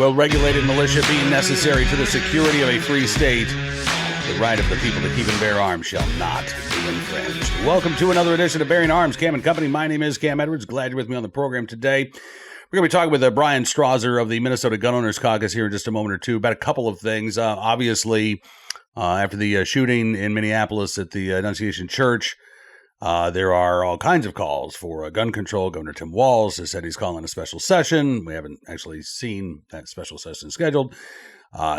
well-regulated militia being necessary to the security of a free state, the right of the people to keep and bear arms shall not be infringed. Welcome to another edition of Bearing Arms, Cam and Company. My name is Cam Edwards. Glad you're with me on the program today. We're going to be talking with Bryan Strawser of the Minnesota Gun Owners Caucus here in just a moment or two about a couple of things. Obviously, after the shooting in Minneapolis at the Annunciation Church, there are all kinds of calls for gun control. Governor Tim Walz has said he's calling a special session. We haven't actually seen that special session scheduled.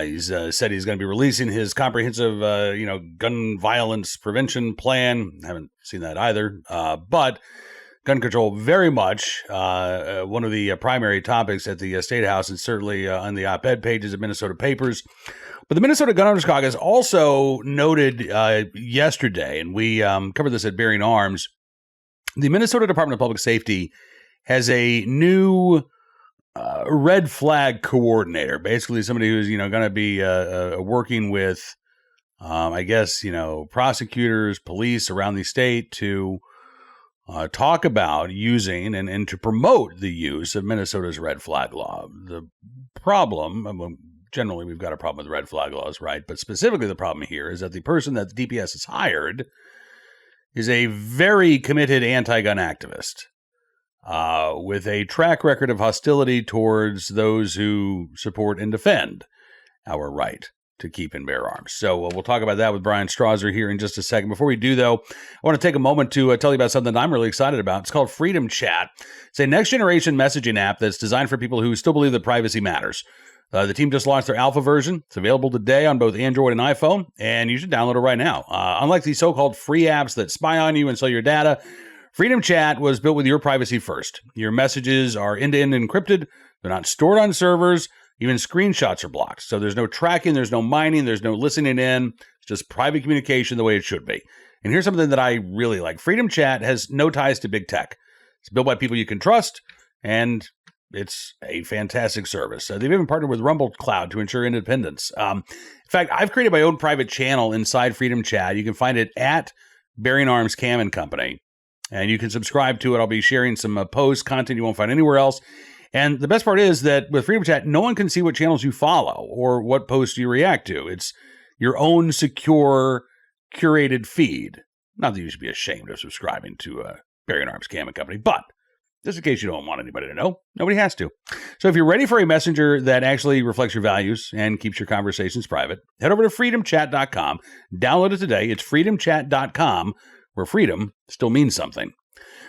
He's said he's going to be releasing his comprehensive, gun violence prevention plan. Haven't seen that either. But gun control very much one of the primary topics at the State House and certainly on the op-ed pages of Minnesota papers. But the Minnesota Gun Owners Caucus also noted yesterday, and we covered this at Bearing Arms, the Minnesota Department of Public Safety has a new red flag coordinator, basically somebody who's, going to be working with, prosecutors, police around the state to talk about using and to promote the use of Minnesota's red flag law. The problem, generally we've got a problem with red flag laws, right? But specifically the problem here is that the person that the DPS has hired is a very committed anti-gun activist with a track record of hostility towards those who support and defend our right to keep and bear arms. So we'll talk about that with Bryan Strawser here in just a second. Before we do, though, I want to take a moment to tell you about something that I'm really excited about. It's called Freedom Chat. It's a next-generation messaging app that's designed for people who still believe that privacy matters. The team just launched their alpha version. It's available today on both Android and iPhone, and you should download it right now. Unlike these so-called free apps that spy on you and sell your data, Freedom Chat was built with your privacy first. Your messages are end-to-end encrypted. They're not stored on servers. Even screenshots are blocked. So there's no tracking, there's no mining, there's no listening in. It's just private communication the way it should be. And here's something that I really like. Freedom Chat has no ties to big tech. It's built by people you can trust, and it's a fantastic service. They've even partnered with Rumble Cloud to ensure independence. In fact, I've created my own private channel inside Freedom Chat. You can find it at Bearing Arms Cam and Company, and you can subscribe to it. I'll be sharing some posts, content you won't find anywhere else. And the best part is that with Freedom Chat, no one can see what channels you follow or what posts you react to. It's your own secure, curated feed. Not that you should be ashamed of subscribing to Bearing Arms Cam and Company, but just in case you don't want anybody to know, nobody has to. So if you're ready for a messenger that actually reflects your values and keeps your conversations private, head over to freedomchat.com. Download it today. It's freedomchat.com, where freedom still means something.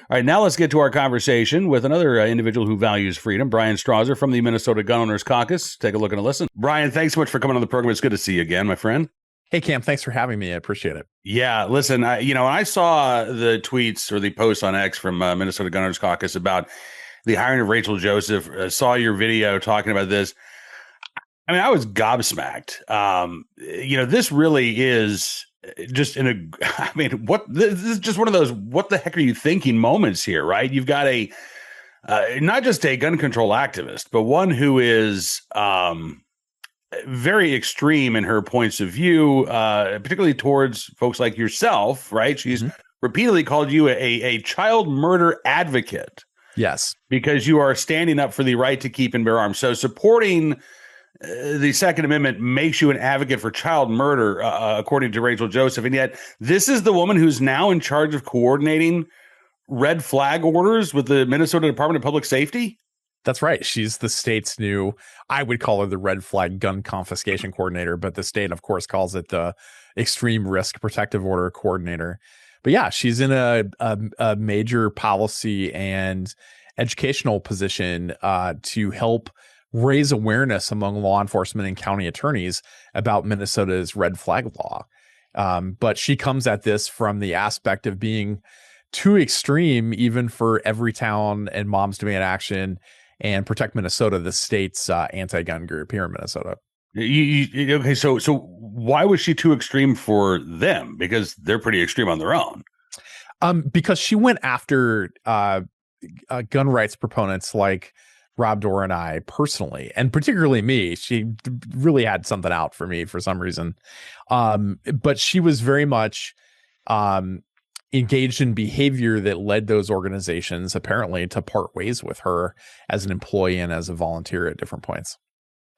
All right, now let's get to our conversation with another individual who values freedom, Bryan Strawser from the Minnesota Gun Owners Caucus. Take a look and a listen. Bryan, thanks so much for coming on the program. It's good to see you again, my friend. Hey, Cam, thanks for having me. I appreciate it. Yeah, listen, I saw the tweets or the posts on X from Minnesota Gun Owners Caucus about the hiring of Rachel Joseph. Saw your video talking about this. I mean, I was gobsmacked. This really is just this is just one of those, what the heck are you thinking moments here, right? You've got not just a gun control activist, but one who is very extreme in her points of view, particularly towards folks like yourself, right? She's repeatedly called you a child murder advocate. Yes. Because you are standing up for the right to keep and bear arms. So supporting the Second Amendment makes you an advocate for child murder, according to Rachel Joseph. And yet this is the woman who's now in charge of coordinating red flag orders with the Minnesota Department of Public Safety. That's right. She's the state's new, I would call her the red flag gun confiscation coordinator, but the state, of course, calls it the extreme risk protective order coordinator. But yeah, she's in a major policy and educational position to help raise awareness among law enforcement and county attorneys about Minnesota's red flag law. But she comes at this from the aspect of being too extreme, even for Everytown and Moms Demand Action and Protect Minnesota, the state's anti-gun group here in Minnesota. Okay, so why was she too extreme for them? Because they're pretty extreme on their own. Because she went after gun rights proponents like Rob Dorr and I personally, and particularly me. She really had something out for me for some reason. But she was very much engaged in behavior that led those organizations apparently to part ways with her as an employee and as a volunteer at different points.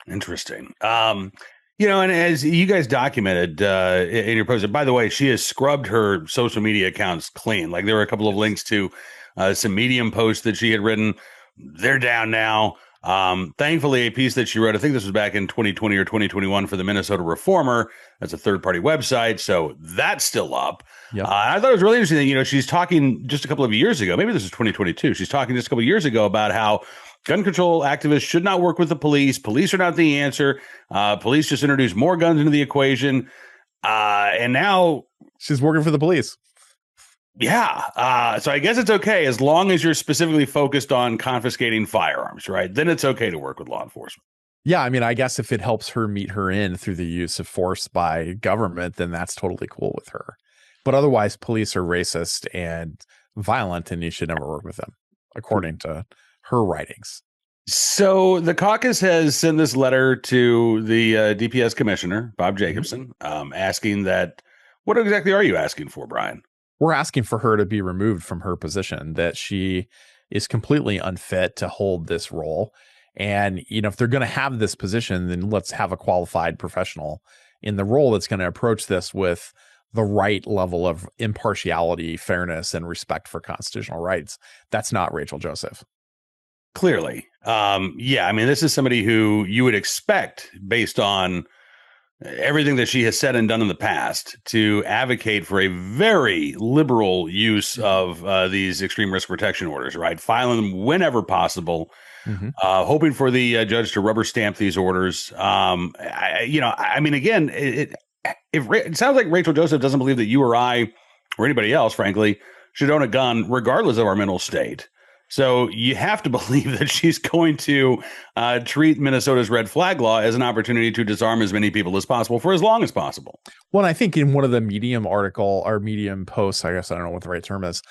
Interesting. And as you guys documented in your post, and by the way, she has scrubbed her social media accounts clean. Like there were a couple of links to some Medium posts that she had written. They're down now. Thankfully, a piece that she wrote, I think this was back in 2020 or 2021 for the Minnesota Reformer. That's a third-party website, so that's still up. Yep. I thought it was really interesting that, she's talking just a couple of years ago. Maybe this is 2022. She's talking just a couple of years ago about how gun control activists should not work with the police. Police are not the answer. Police just introduce more guns into the equation. And now she's working for the police. Yeah. So I guess it's okay as long as you're specifically focused on confiscating firearms, right? Then it's okay to work with law enforcement. Yeah. I mean, I guess if it helps her meet her end through the use of force by government, then that's totally cool with her. But otherwise, police are racist and violent, and you should never work with them, according to her writings. So the caucus has sent this letter to the DPS commissioner, Bob Jacobson, asking that. What exactly are you asking for, Brian? We're asking for her to be removed from her position, that she is completely unfit to hold this role. And, if they're going to have this position, then let's have a qualified professional in the role that's going to approach this with the right level of impartiality, fairness, and respect for constitutional rights. That's not Rachel Joseph. Clearly. Yeah, I mean, this is somebody who you would expect, based on everything that she has said and done in the past, to advocate for a very liberal use of these extreme risk protection orders, right? Filing them whenever possible, hoping for the judge to rubber stamp these orders. Again, it sounds like Rachel Joseph doesn't believe that you or I or anybody else, frankly, should own a gun regardless of our mental state. So you have to believe that she's going to treat Minnesota's red flag law as an opportunity to disarm as many people as possible for as long as possible. Well, I think in one of the Medium article or Medium posts, I guess I don't know what the right term is,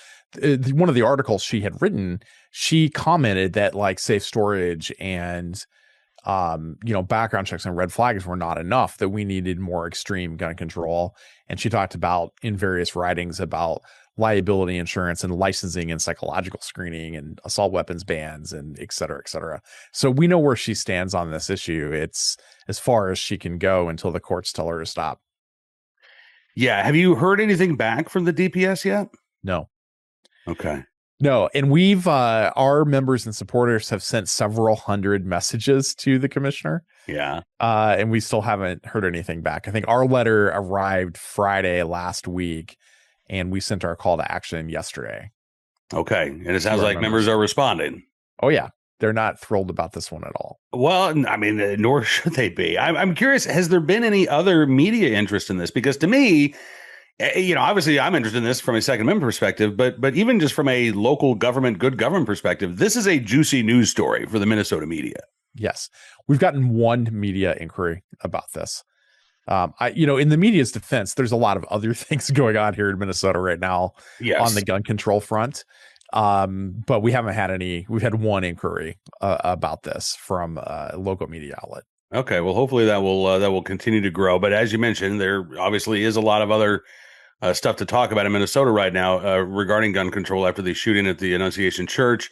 one of the articles she had written, she commented that like safe storage and background checks and red flags were not enough, that we needed more extreme gun control. And she talked about in various writings about liability insurance and licensing and psychological screening and assault weapons bans and et cetera, et cetera. So we know where she stands on this issue. It's as far as she can go until the courts tell her to stop. Yeah. Have you heard anything back from the DPS yet? No. Okay. No. And we've, our members and supporters have sent several hundred messages to the commissioner. Yeah. And we still haven't heard anything back. I think our letter arrived Friday last week, and we sent our call to action yesterday. Okay. And it sounds like members are responding. Oh, yeah. They're not thrilled about this one at all. Well, I mean, nor should they be. I'm curious, has there been any other media interest in this? Because to me, obviously I'm interested in this from a Second Amendment perspective, but even just from a local government, good government perspective, this is a juicy news story for the Minnesota media. Yes. We've gotten one media inquiry about this. In the media's defense, there's a lot of other things going on here in Minnesota right now on the gun control front. But we haven't had any. We've had one inquiry about this from a local media outlet. Okay, well, hopefully that will continue to grow. But as you mentioned, there obviously is a lot of other stuff to talk about in Minnesota right now regarding gun control after the shooting at the Annunciation Church.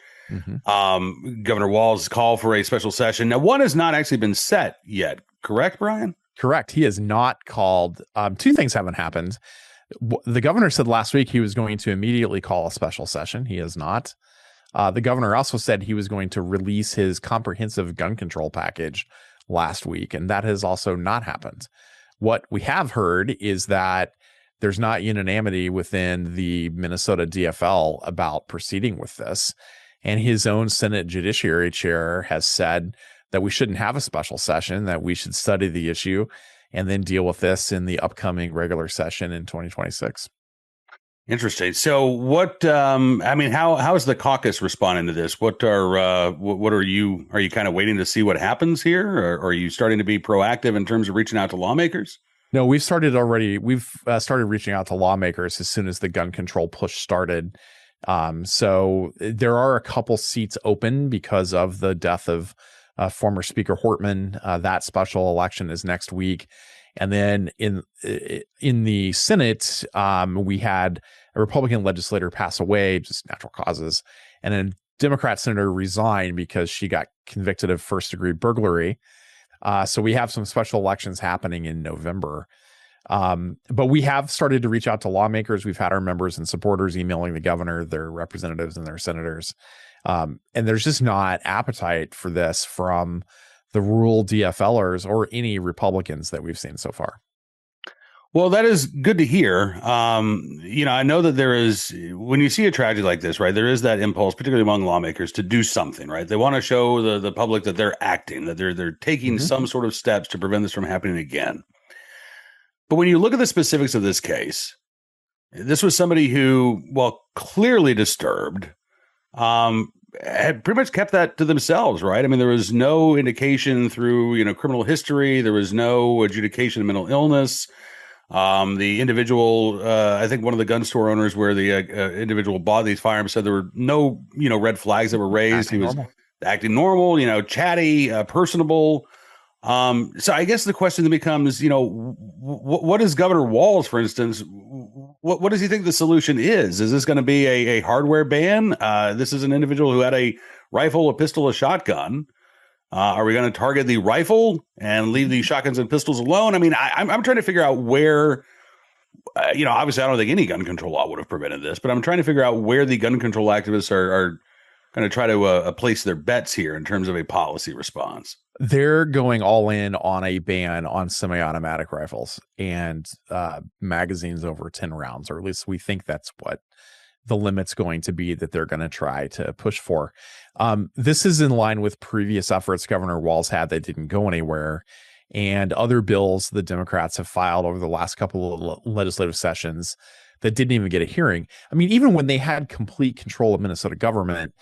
Governor Walz call for a special session. Now, one has not actually been set yet. Correct, Brian? Correct. He has not called. Two things haven't happened. The governor said last week he was going to immediately call a special session. He has not. The governor also said he was going to release his comprehensive gun control package last week, and that has also not happened. What we have heard is that there's not unanimity within the Minnesota DFL about proceeding with this, and his own Senate Judiciary Chair has said that we shouldn't have a special session, that we should study the issue and then deal with this in the upcoming regular session in 2026. Interesting. So what, how is the caucus responding to this? What are you kind of waiting to see what happens here? Or are you starting to be proactive in terms of reaching out to lawmakers? No, we've started already. We've started reaching out to lawmakers as soon as the gun control push started. So there are a couple seats open because of the death of former Speaker Hortman. That special election is next week. And then in the Senate, we had a Republican legislator pass away, just natural causes, and a Democrat senator resign because she got convicted of first-degree burglary. So we have some special elections happening in November. But we have started to reach out to lawmakers. We've had our members and supporters emailing the governor, their representatives, and their senators. And there's just not appetite for this from the rural DFLers or any Republicans that we've seen so far. Well, that is good to hear. I know that there is, when you see a tragedy like this, right, there is that impulse, particularly among lawmakers, to do something, right? They want to show the public that they're acting, that they're taking some sort of steps to prevent this from happening again. But when you look at the specifics of this case, this was somebody who, while clearly disturbed, had pretty much kept that to themselves, right? I mean, there was no indication through, criminal history. There was no adjudication of mental illness. The individual, I think one of the gun store owners where the individual bought these firearms said there were no, red flags that were raised. He was acting normal, chatty, personable. So I guess the question then becomes, what is Governor Walz, for instance, what does he think the solution is? Is this going to be a hardware ban? This is an individual who had a rifle, a pistol, a shotgun. Are we going to target the rifle and leave the shotguns and pistols alone? I mean, I'm trying to figure out where, obviously I don't think any gun control law would have prevented this, but I'm trying to figure out where the gun control activists are going to try to place their bets here in terms of a policy response. They're going all in on a ban on semi-automatic rifles and magazines over 10 rounds, or at least we think that's what the limit's going to be that they're going to try to push for. This is in line with previous efforts Governor Walz had that didn't go anywhere, and other bills the Democrats have filed over the last couple of legislative sessions that didn't even get a hearing. I mean, even when they had complete control of Minnesota government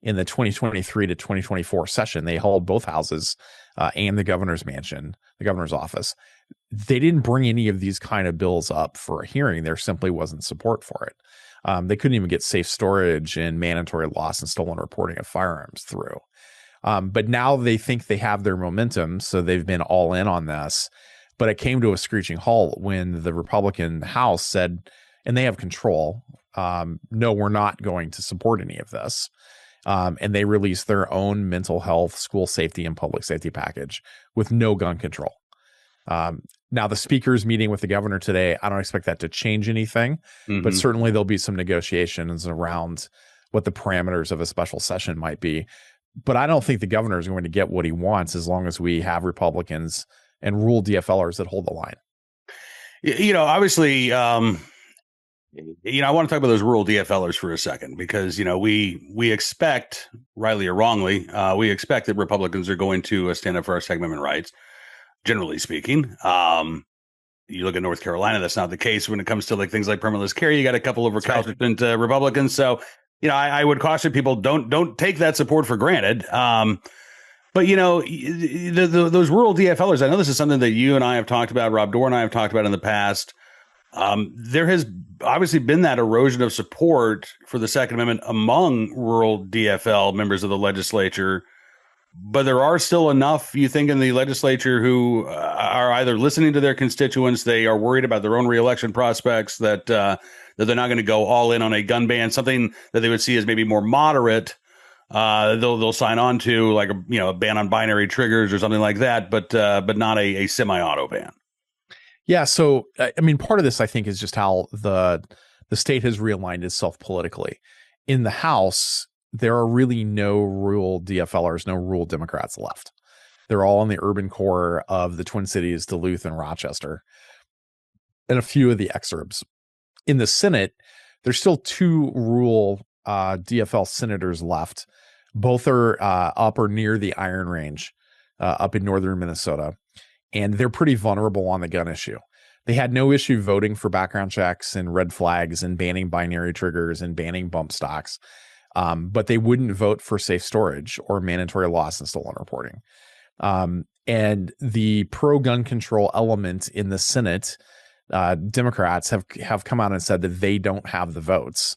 in the 2023 to 2024 session, they held both houses and the governor's mansion, the governor's office. They didn't bring any of these kind of bills up for a hearing. There simply wasn't support for it. They couldn't even get safe storage and mandatory loss and stolen reporting of firearms through. But now they think they have their momentum, so they've been all in on this. But it came to a screeching halt when the Republican House said, and they have control, no, we're not going to support any of this. And they released their own mental health, school safety, and public safety package with no gun control. Now, the speaker's meeting with the governor today, I don't expect that to change anything, but certainly there'll be some negotiations around what the parameters of a special session might be. But I don't think the governor is going to get what he wants as long as we have Republicans and rural DFLers that hold the line. Obviously, I want to talk about those rural DFLers for a second, because, we expect, rightly or wrongly, we expect that Republicans are going to stand up for our Second Amendment rights. Generally speaking, you look at North Carolina, that's not the case when it comes to things like permitless carry. You got a couple of recalcitrant Republicans. So, I would caution people, don't take that support for granted. But, those rural DFLers, I know this is something that you and I have talked about, Rob Dorr and I have talked about in the past. There has obviously been that erosion of support for the Second Amendment among rural DFL members of the legislature. But there are still enough, you think, in the legislature who are either listening to their constituents, they are worried about their own reelection prospects, that they're not going to go all in on a gun ban, something that they would see as maybe more moderate. They'll sign on to a ban on binary triggers or something like that, but not a semi-auto ban. Yeah. So, I mean, part of this, I think, is just how the state has realigned itself politically. In the House, there are really no rural DFLers, no rural Democrats left. They're all in the urban core of the Twin Cities, Duluth, and Rochester, and a few of the exurbs. In the Senate, there's still two rural DFL senators left. Both are up or near the Iron Range up in northern Minnesota, and they're pretty vulnerable on the gun issue. They had no issue voting for background checks and red flags and banning binary triggers and banning bump stocks. But they wouldn't vote for safe storage or mandatory loss and stolen reporting. And the pro-gun control element in the Senate, Democrats have come out and said that they don't have the votes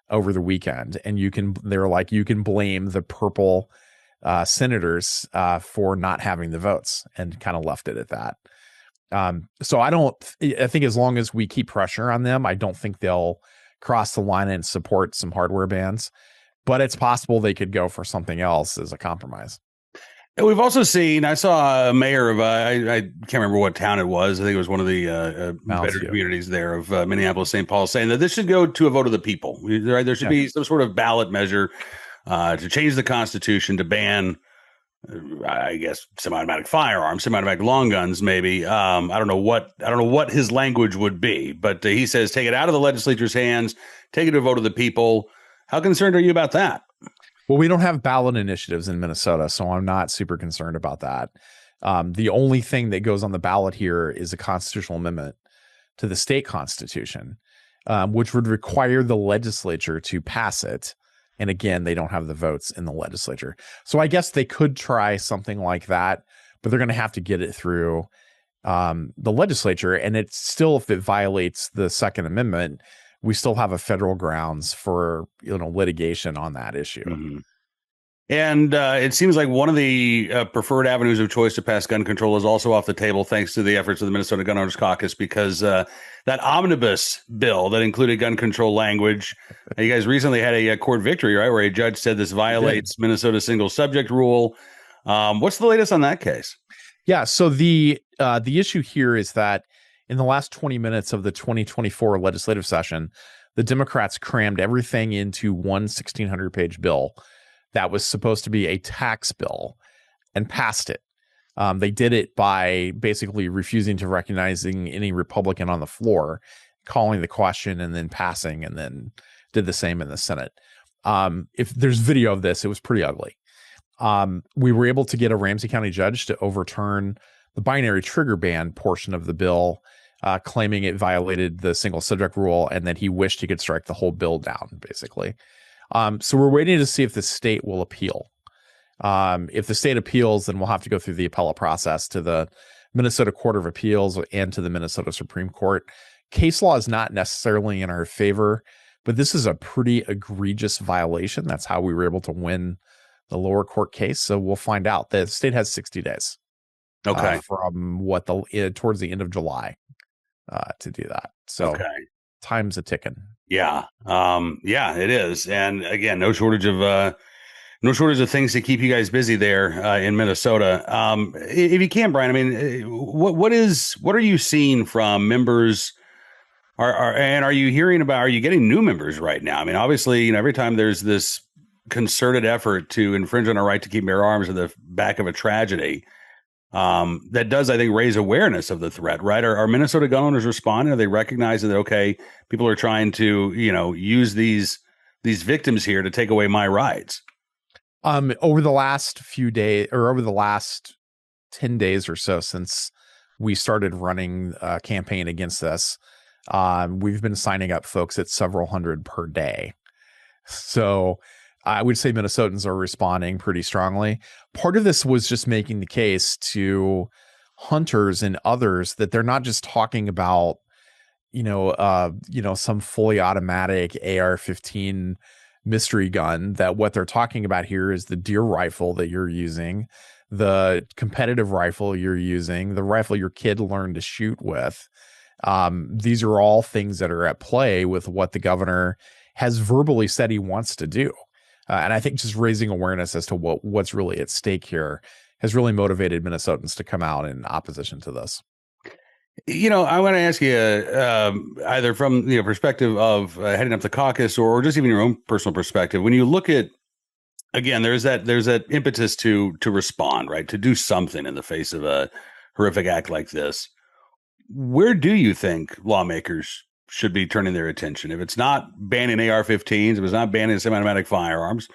over the weekend. And you can blame the purple senators for not having the votes, and kind of left it at that. So I think as long as we keep pressure on them, I don't think they'll cross the line and support some hardware bans. But it's possible they could go for something else as a compromise. And we've also seen, I saw a mayor of, I can't remember what town it was. I think it was one of the better communities there of Minneapolis, St. Paul, saying that this should go to a vote of the people. Right? There should be some sort of ballot measure to change the Constitution to ban, I guess, semi-automatic firearms, semi-automatic long guns, maybe. I don't know what his language would be, but he says take it out of the legislature's hands, take it to a vote of the people. How concerned are you about that? Well, we don't have ballot initiatives in Minnesota, so I'm not super concerned about that. The only thing that goes on the ballot here is a constitutional amendment to the state constitution, which would require the legislature to pass it. And again, they don't have the votes in the legislature. So I guess they could try something like that, but they're going to have to get it through the legislature. And it's still, if it violates the Second Amendment, we still have a federal grounds for litigation on that issue. Mm-hmm. And it seems like one of the preferred avenues of choice to pass gun control is also off the table, thanks to the efforts of the Minnesota Gun Owners Caucus, because that omnibus bill that included gun control language, you guys recently had a court victory, right, where a judge said this violates Minnesota's single subject rule. What's the latest on that case? Yeah, so the issue here is that in the last 20 minutes of the 2024 legislative session, the Democrats crammed everything into one 1,600-page bill that was supposed to be a tax bill and passed it. They did it by basically refusing to recognizing any Republican on the floor, calling the question and then passing, and then did the same in the Senate. If there's video of this, it was pretty ugly. We were able to get a Ramsey County judge to overturn the binary trigger ban portion of the bill, claiming it violated the single subject rule and that he wished he could strike the whole bill down, basically. So we're waiting to see if the state will appeal. If the state appeals, then we'll have to go through the appellate process to the Minnesota Court of Appeals and to the Minnesota Supreme Court. Case law is not necessarily in our favor, but this is a pretty egregious violation. That's how we were able to win the lower court case. So we'll find out. The state has 60 days. Okay. From towards the end of July to do that. So time's a ticking. Yeah. It is. And again, no shortage of things to keep you guys busy there in Minnesota. If you can, Bryan, I mean, what are you seeing from members? Are you getting new members right now? I mean, obviously, every time there's this concerted effort to infringe on our right to keep bear arms in the back of a tragedy, that does, I think, raise awareness of the threat, right? Are Minnesota gun owners responding? Are they recognizing that, okay, people are trying to, use these victims here to take away my rights? Over the last few days, or over the last 10 days or so since we started running a campaign against this, we've been signing up folks at several hundred per day. So I would say Minnesotans are responding pretty strongly. Part of this was just making the case to hunters and others that they're not just talking about, some fully automatic AR-15 mystery gun, that what they're talking about here is the deer rifle that you're using, the competitive rifle you're using, the rifle your kid learned to shoot with. These are all things that are at play with what the governor has verbally said he wants to do. And I think just raising awareness as to what's really at stake here has really motivated Minnesotans to come out in opposition to this. I want to ask you either from the perspective of heading up the caucus or just even your own personal perspective. When you look at, again, there's that impetus to respond, right? To do something in the face of a horrific act like this. Where do you think lawmakers should be turning their attention? If it's not banning AR-15s, if it's not banning semi-automatic firearms,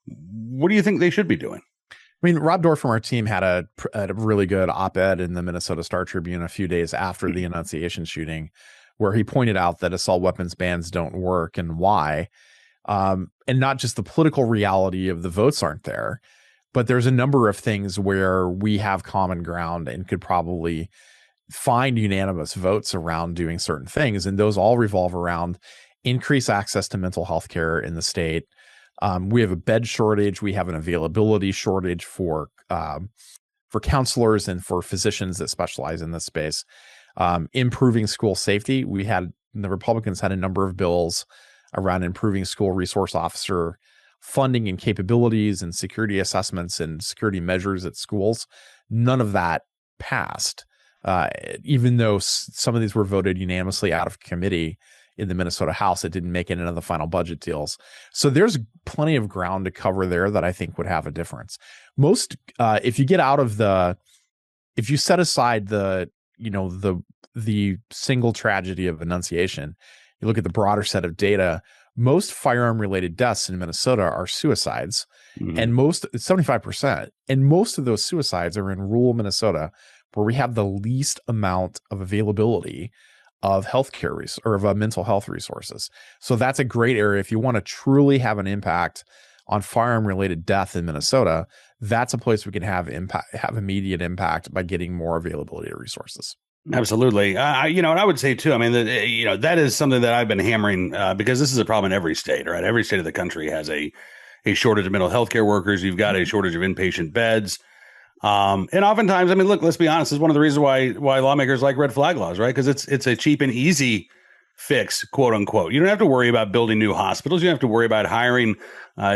what do you think they should be doing? I mean, Rob Dorr from our team had a really good op-ed in the Minnesota Star Tribune a few days after the Annunciation shooting, where he pointed out that assault weapons bans don't work and why. And not just the political reality of the votes aren't there, but there's a number of things where we have common ground and could probably find unanimous votes around doing certain things. And those all revolve around increased access to mental health care in the state. We have a bed shortage. We have an availability shortage for counselors and for physicians that specialize in this space. Improving school safety. The Republicans had a number of bills around improving school resource officer funding and capabilities and security assessments and security measures at schools, none of that passed. Even though some of these were voted unanimously out of committee in the Minnesota House, it didn't make it into the final budget deals. So there's plenty of ground to cover there that I think would have a difference. Most, if you get out of if you set aside the single tragedy of Annunciation, you look at the broader set of data, most firearm related deaths in Minnesota are suicides, and 75%, and most of those suicides are in rural Minnesota, where we have the least amount of availability of healthcare or of mental health resources. So that's a great area. If you want to truly have an impact on firearm related death in Minnesota, that's a place we can have immediate impact by getting more availability of resources. Absolutely. And I would say too, I mean, that is something that I've been hammering because this is a problem in every state, right? Every state of the country has a shortage of mental health care workers. You've got a shortage of inpatient beds. And oftentimes, I mean, look, let's be honest, this is one of the reasons why lawmakers like red flag laws, right? Because it's a cheap and easy fix, quote unquote. You don't have to worry about building new hospitals. You don't have to worry about hiring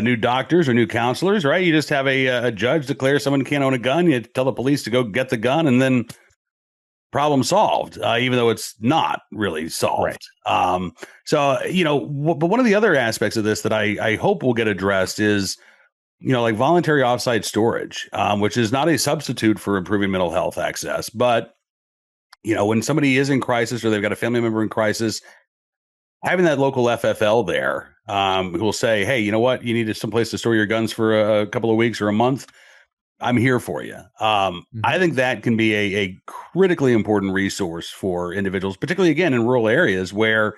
new doctors or new counselors, right? You just have a judge declare someone can't own a gun. You tell the police to go get the gun, and then problem solved, even though it's not really solved. Right. But one of the other aspects of this that I hope will get addressed is, like voluntary offsite storage, which is not a substitute for improving mental health access. But, when somebody is in crisis or they've got a family member in crisis, having that local FFL there who will say, hey, you know what? You need someplace to store your guns for a couple of weeks or a month. I'm here for you. I think that can be a critically important resource for individuals, particularly, again, in rural areas where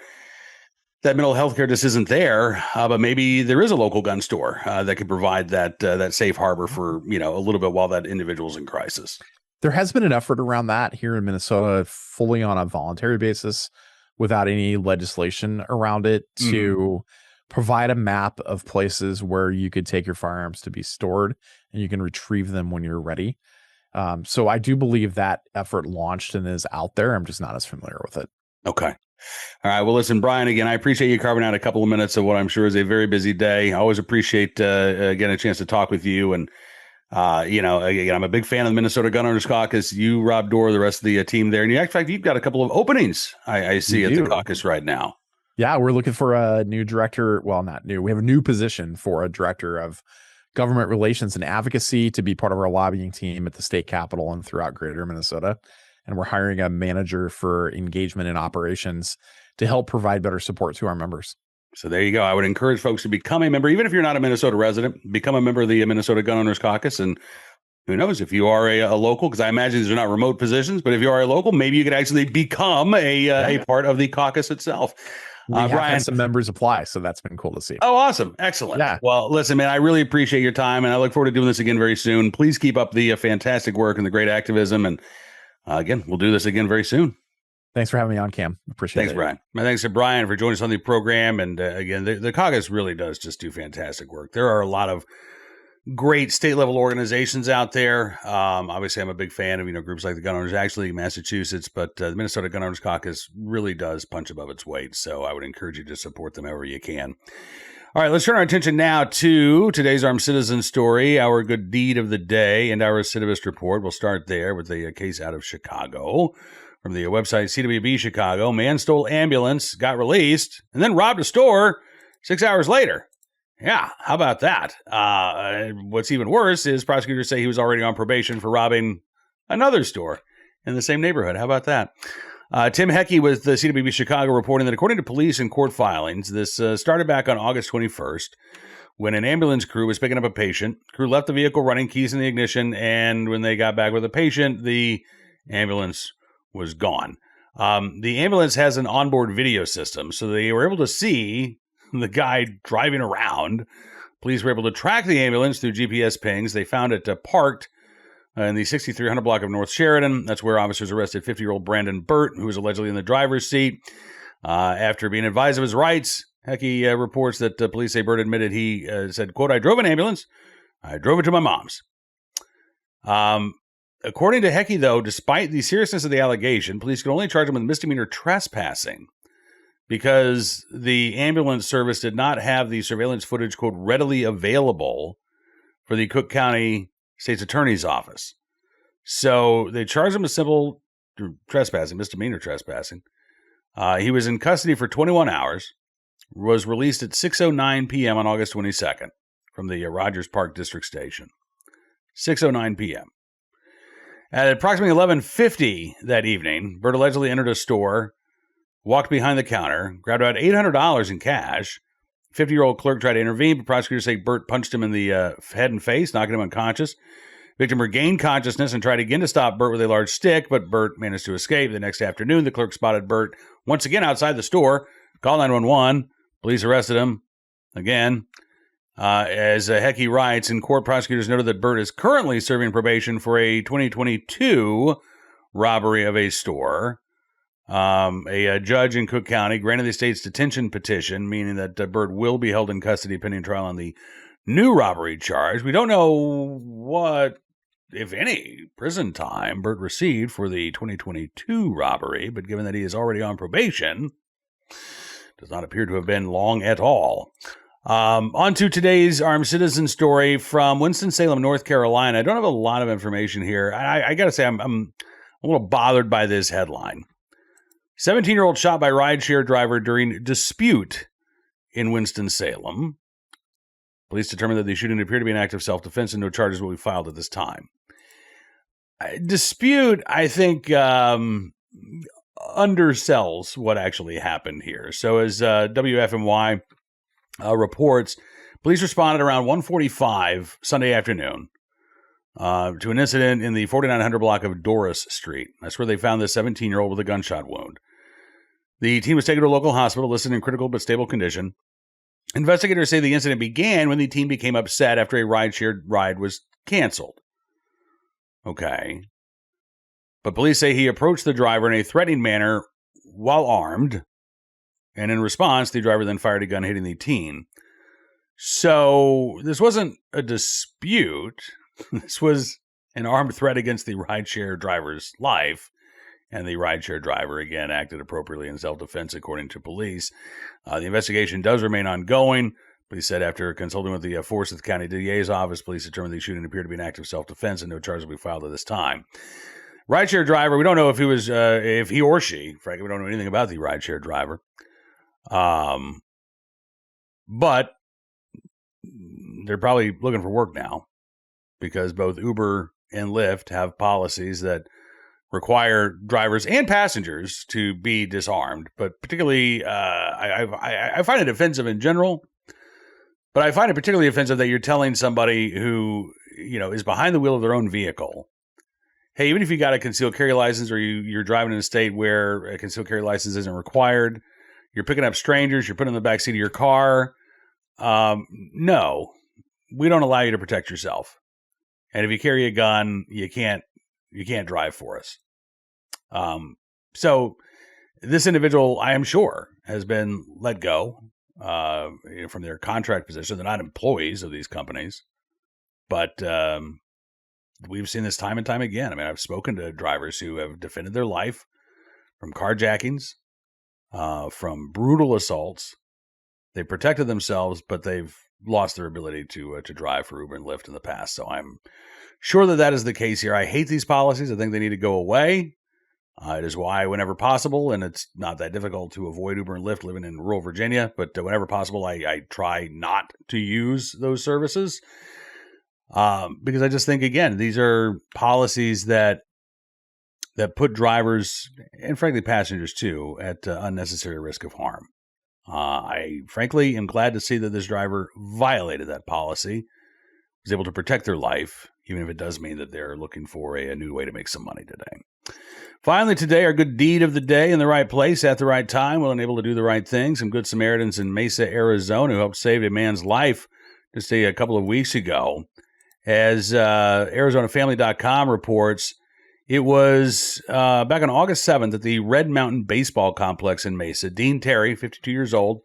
that mental health care just isn't there, but maybe there is a local gun store that could provide that safe harbor for, a little bit while that individual's in crisis. There has been an effort around that here in Minnesota, fully on a voluntary basis, without any legislation around it, to provide a map of places where you could take your firearms to be stored and you can retrieve them when you're ready. So I do believe that effort launched and is out there. I'm just not as familiar with it. Okay. All right. Well, listen, Bryan, again, I appreciate you carving out a couple of minutes of what I'm sure is a very busy day. I always appreciate, getting a chance to talk with you. And, again, I'm a big fan of the Minnesota Gun Owners Caucus. You, Rob Dorr, the rest of the team there. And in fact, you've got a couple of openings I see at the caucus right now. Yeah, we're looking for a new director. Well, not new. We have a new position for a director of government relations and advocacy to be part of our lobbying team at the state capitol and throughout greater Minnesota. And we're hiring a manager for engagement and operations to help provide better support to our members. So there you go. I would encourage folks to become a member, even if you're not a Minnesota resident, become a member of the Minnesota Gun Owners Caucus. And who knows, if you are a local, because I imagine these are not remote positions, but if you are a local, maybe you could actually become a part of the caucus itself. We have had some members apply, so that's been cool to see. Oh, awesome. Excellent. Yeah. Well, listen, man, I really appreciate your time, and I look forward to doing this again very soon. Please keep up the fantastic work and the great activism. And again, we'll do this again very soon. Thanks for having me on, Cam. Appreciate it. Thanks, Bryan. My thanks to Bryan for joining us on the program. And again, the caucus really does just do fantastic work. There are a lot of great state-level organizations out there. Obviously, I'm a big fan of groups like the Gun Owners, actually Massachusetts, but the Minnesota Gun Owners Caucus really does punch above its weight. So I would encourage you to support them however you can. All right, let's turn our attention now to today's Armed Citizen story, our good deed of the day, and our recidivist report. We'll start there with a case out of Chicago. From the website CWB Chicago, man stole ambulance, got released, and then robbed a store 6 hours later. Yeah, how about that? What's even worse is prosecutors say he was already on probation for robbing another store in the same neighborhood. How about that? Tim Heckey with the CWB Chicago reporting that according to police and court filings, this started back on August 21st when an ambulance crew was picking up a patient. Crew left the vehicle running, keys in the ignition, and when they got back with the patient, the ambulance was gone. The ambulance has an onboard video system, so they were able to see the guy driving around. Police were able to track the ambulance through GPS pings. They found it parked in the 6300 block of North Sheridan. That's where officers arrested 50-year-old Brandon Burt, who was allegedly in the driver's seat. After being advised of his rights, Heckey reports that police say Burt admitted he said, quote, "I drove an ambulance. I drove it to my mom's." According to Heckey, though, despite the seriousness of the allegation, police could only charge him with misdemeanor trespassing. because the ambulance service did not have the surveillance footage, quote, readily available for the Cook County State's Attorney's Office. So they charged him with simple trespassing, misdemeanor trespassing. He was in custody for 21 hours, was released at 6:09 p.m. on August 22nd from the Rogers Park District Station. 6:09 p.m. At approximately 11:50 that evening, Burt allegedly entered a store, walked behind the counter, grabbed about $800 in cash. 50-year-old clerk tried to intervene, but prosecutors say Burt punched him in the head and face, knocking him unconscious. Victim regained consciousness and tried again to stop Burt with a large stick, but Burt managed to escape. The next afternoon, the clerk spotted Burt once again outside the store, called 911. Police arrested him again. As Hecky writes, in court, prosecutors noted that Burt is currently serving probation for a 2022 robbery of a store. A judge in Cook County granted the state's detention petition, meaning that Burt will be held in custody pending trial on the new robbery charge. We don't know what, if any, prison time Burt received for the 2022 robbery, but given that he is already on probation, does not appear to have been long at all. On to today's armed citizen story from Winston-Salem, North Carolina. I don't have a lot of information here. I got to say, I'm a little bothered by this headline. 17-year-old shot by rideshare driver during dispute in Winston-Salem. Police determined that the shooting appeared to be an act of self-defense and no charges will be filed at this time. Dispute, I think, undersells what actually happened here. So as WFMY reports, police responded around 1:45 Sunday afternoon to an incident in the 4900 block of Doris Street. That's where they found this 17-year-old with a gunshot wound. The team was taken to a local hospital, listed in critical but stable condition. Investigators say the incident began when the team became upset after a rideshare ride was canceled. Okay. But police say he approached the driver in a threatening manner while armed, and in response, the driver then fired a gun, hitting the teen. So this wasn't a dispute. This was an armed threat against the rideshare driver's life, and the rideshare driver, again, acted appropriately in self-defense, according to police. The investigation does remain ongoing. Police said after consulting with the Forsyth County DA's office, police determined the shooting appeared to be an act of self-defense, and no charges will be filed at this time. Rideshare driver, we don't know if he was, if he or she, frankly, we don't know anything about the rideshare driver. But they're probably looking for work now because both Uber and Lyft have policies that require drivers and passengers to be disarmed. But particularly, I find it offensive in general, but I find it particularly offensive that you're telling somebody who, you know, is behind the wheel of their own vehicle, hey, even if you got a concealed carry license or you're driving in a state where a concealed carry license isn't required, you're picking up strangers, you're putting them in the backseat of your car. No, we don't allow you to protect yourself. And if you carry a gun, you can't drive for us. So this individual, I am sure, has been let go from their contract position. They're not employees of these companies, but we've seen this time and time again. I mean, I've spoken to drivers who have defended their life from carjackings, from brutal assaults. They protected themselves, but they've lost their ability to drive for Uber and Lyft in the past. So I'm sure that is the case here. I hate these policies. I think they need to go away. It is why whenever possible, and it's not that difficult to avoid Uber and Lyft living in rural Virginia, but whenever possible, I try not to use those services. Because I just think, again, these are policies that put drivers and frankly passengers too at unnecessary risk of harm. I frankly am glad to see that this driver violated that policy, was able to protect their life, even if it does mean that they're looking for a new way to make some money today. Finally, today, our good deed of the day, in the right place at the right time, willing and able to do the right thing. Some good Samaritans in Mesa, Arizona, who helped save a man's life just a couple of weeks ago. As ArizonaFamily.com reports, it was back on August 7th at the Red Mountain Baseball Complex in Mesa. Dean Terry, 52 years old,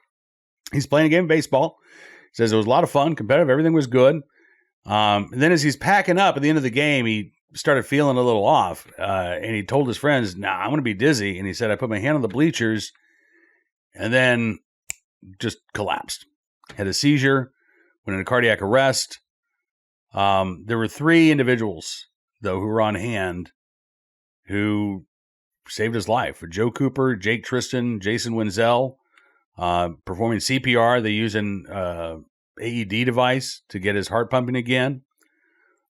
he's playing a game of baseball. He says it was a lot of fun, competitive, everything was good. And then as he's packing up at the end of the game, he started feeling a little off. And he told his friends, I'm going to be dizzy. And he said, I put my hand on the bleachers and then just collapsed. Had a seizure, went into cardiac arrest. There were 3 individuals, though, who were on hand who saved his life. Joe Cooper, Jake Tristan, Jason Wenzel, performing CPR. They use an AED device to get his heart pumping again.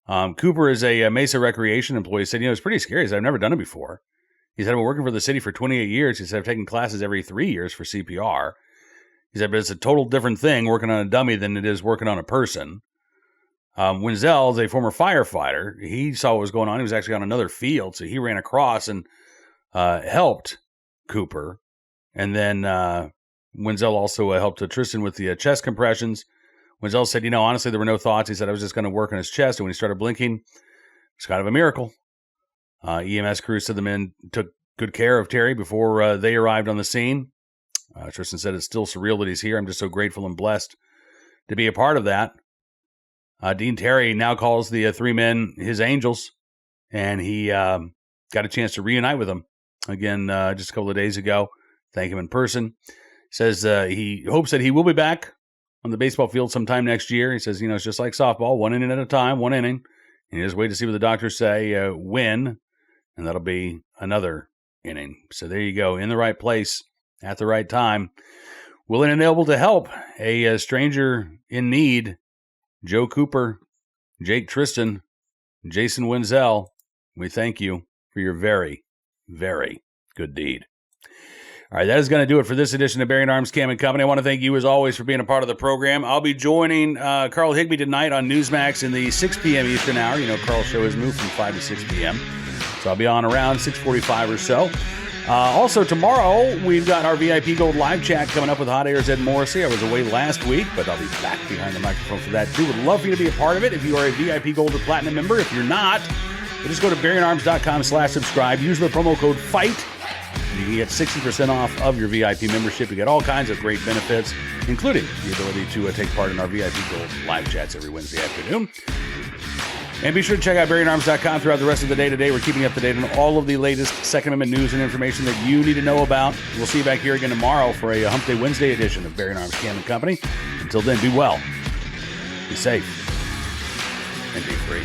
Cooper is a Mesa Recreation employee. He said, it's pretty scary. He said, I've never done it before. He said, I've been working for the city for 28 years. He said, I've taken classes every 3 years for CPR. He said, but it's a total different thing working on a dummy than it is working on a person. Wenzel is a former firefighter. He saw what was going on. He was actually on another field, so he ran across and helped Cooper. And then Wenzel also helped Tristan with the chest compressions. Wenzel said, honestly, there were no thoughts. He said, I was just going to work on his chest. And when he started blinking, it's kind of a miracle. EMS crew said the men took good care of Terry before they arrived on the scene. Tristan said, it's still surreal that he's here. I'm just so grateful and blessed to be a part of that. Dean Terry now calls the 3 men his angels, and he got a chance to reunite with them again just a couple of days ago. Thank him in person. Says he hopes that he will be back on the baseball field sometime next year. He says, it's just like softball, 1 inning at a time, 1 inning. And he just wait to see what the doctors say, win, and that'll be another inning. So there you go, in the right place at the right time, willing and able to help a stranger in need. Joe Cooper, Jake Tristan, Jason Wenzel, we thank you for your very, very good deed. All right, that is going to do it for this edition of Bearing Arms Cam & Company. I want to thank you, as always, for being a part of the program. I'll be joining Carl Higbee tonight on Newsmax in the 6 p.m. Eastern hour. Carl's show has moved from 5 to 6 p.m., so I'll be on around 6:45 or so. Also, tomorrow, we've got our VIP Gold live chat coming up with Hot Air's Ed Morrissey. I was away last week, but I'll be back behind the microphone for that, too. Would love for you to be a part of it if you are a VIP Gold or Platinum member. If you're not, just go to BearingArms.com/subscribe. Use the promo code FIGHT. You can get 60% off of your VIP membership. You get all kinds of great benefits, including the ability to take part in our VIP Gold live chats every Wednesday afternoon. And be sure to check out BearingArms.com throughout the rest of the day today. We're keeping up to date on all of the latest Second Amendment news and information that you need to know about. We'll see you back here again tomorrow for a Hump Day Wednesday edition of Bearing Arms Cam & Company. Until then, be well, be safe, and be free.